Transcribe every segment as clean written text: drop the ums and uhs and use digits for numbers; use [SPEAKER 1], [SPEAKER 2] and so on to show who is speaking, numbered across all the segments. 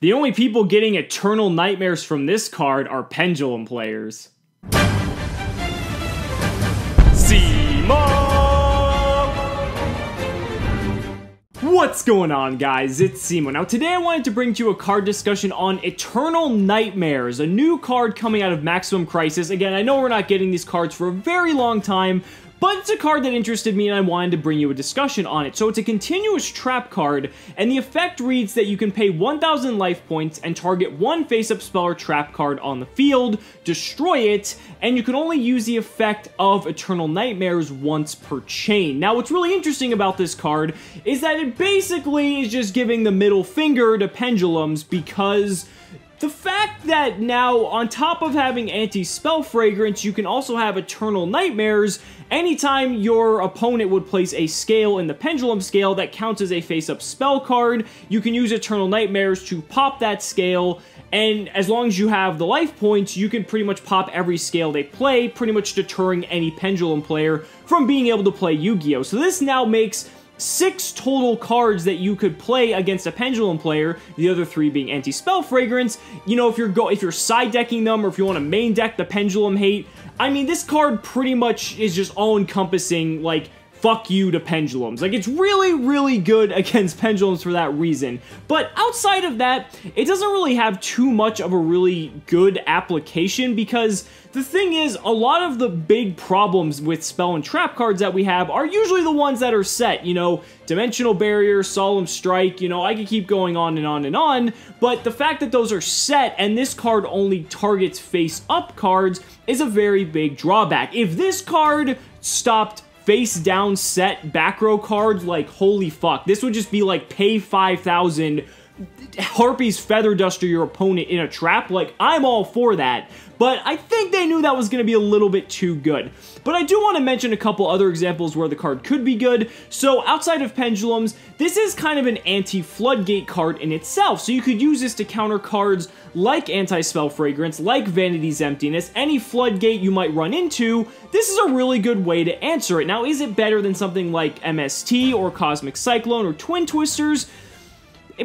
[SPEAKER 1] The only people getting eternal nightmares from this card are Pendulum players. What's going on, guys? It's Simo. Now today I wanted to bring to you a card discussion on Eternal Nightmares, a new card coming out of Maximum Crisis. Again, I know we're not getting these cards for a very long time, but it's a card that interested me and I wanted to bring you a discussion on it. So it's a continuous trap card, and the effect reads that you can pay 1,000 life points and target one face-up spell or trap card on the field, destroy it, and you can only use the effect of Eternal Nightmares once per chain. Now what's really interesting about this card is that it basically is just giving the middle finger to Pendulums, because the fact that now, on top of having Anti-Spell Fragrance, you can also have Eternal Nightmares. Anytime your opponent would place a scale in the Pendulum scale that counts as a face-up spell card, you can use Eternal Nightmares to pop that scale, and as long as you have the life points, you can pretty much pop every scale they play, pretty much deterring any Pendulum player from being able to play Yu-Gi-Oh! So this now makes 6 total cards that you could play against a Pendulum player, the other 3 being Anti-Spell Fragrance. You know, if you're side decking them, or if you want to main deck the Pendulum Hate, I mean, this card pretty much is just all-encompassing, like, fuck you to Pendulums. Like, it's really, really good against Pendulums for that reason. But outside of that, it doesn't really have too much of a really good application, because the thing is, a lot of the big problems with spell and trap cards that we have are usually the ones that are set. You know, Dimensional Barrier, Solemn Strike, you know, I could keep going on and on and on, but the fact that those are set and this card only targets face-up cards is a very big drawback. If this card stopped face down set back row cards, like, holy fuck, this would just be like pay 5,000, Harpy's Feather Duster your opponent in a trap. Like, I'm all for that, but I think they knew that was going to be a little bit too good. But I do want to mention a couple other examples where the card could be good. So outside of Pendulums, this is kind of an anti-floodgate card in itself, so you could use this to counter cards like Anti-Spell Fragrance, like Vanity's Emptiness, any floodgate you might run into. This is a really good way to answer it. Now, is it better than something like MST or Cosmic Cyclone or Twin Twisters?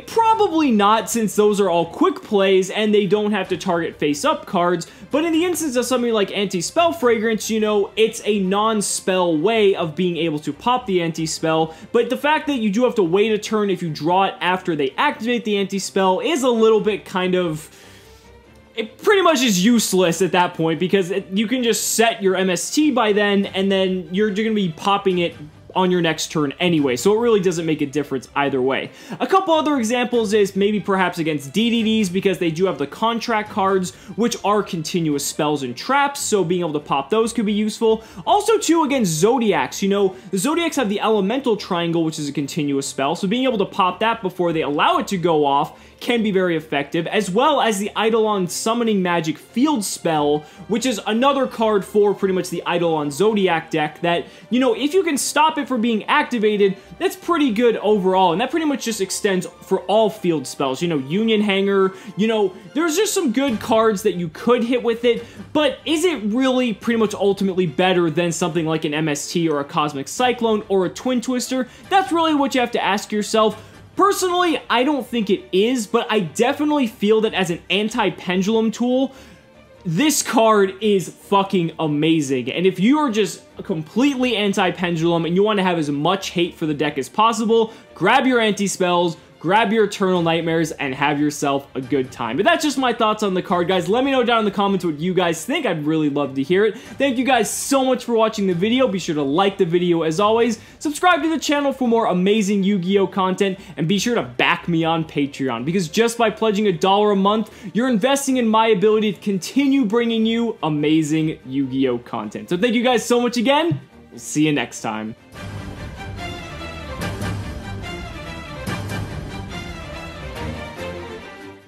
[SPEAKER 1] Probably not, since those are all quick plays and they don't have to target face-up cards, but in the instance of something like Anti-Spell Fragrance, you know, it's a non-spell way of being able to pop the anti-spell, but the fact that you do have to wait a turn if you draw it after they activate the anti-spell is a little bit kind of, it pretty much is useless at that point, because you can just set your MST by then, and then you're going to be popping it on your next turn anyway, so it really doesn't make a difference either way. A couple other examples is maybe perhaps against DDDs, because they do have the contract cards, which are continuous spells and traps, so being able to pop those could be useful. Also, too, against Zodiacs. You know, the Zodiacs have the Elemental Triangle, which is a continuous spell, so being able to pop that before they allow it to go off can be very effective, as well as the Eidolon Summoning Magic Field spell, which is another card for pretty much the Eidolon Zodiac deck that, you know, if you can stop it from being activated, that's pretty good overall, and that pretty much just extends for all field spells. You know, Union Hanger, you know, there's just some good cards that you could hit with it, but is it really pretty much ultimately better than something like an MST or a Cosmic Cyclone or a Twin Twister? That's really what you have to ask yourself. Personally, I don't think it is, but I definitely feel that as an anti-pendulum tool, this card is fucking amazing. And if you are just completely anti-pendulum and you want to have as much hate for the deck as possible, grab your anti-spells, grab your Eternal Nightmares, and have yourself a good time. But that's just my thoughts on the card, guys. Let me know down in the comments what you guys think. I'd really love to hear it. Thank you guys so much for watching the video. Be sure to like the video as always. Subscribe to the channel for more amazing Yu-Gi-Oh content, and be sure to back me on Patreon, because just by pledging $1 a month, you're investing in my ability to continue bringing you amazing Yu-Gi-Oh content. So thank you guys so much again. We'll see you next time.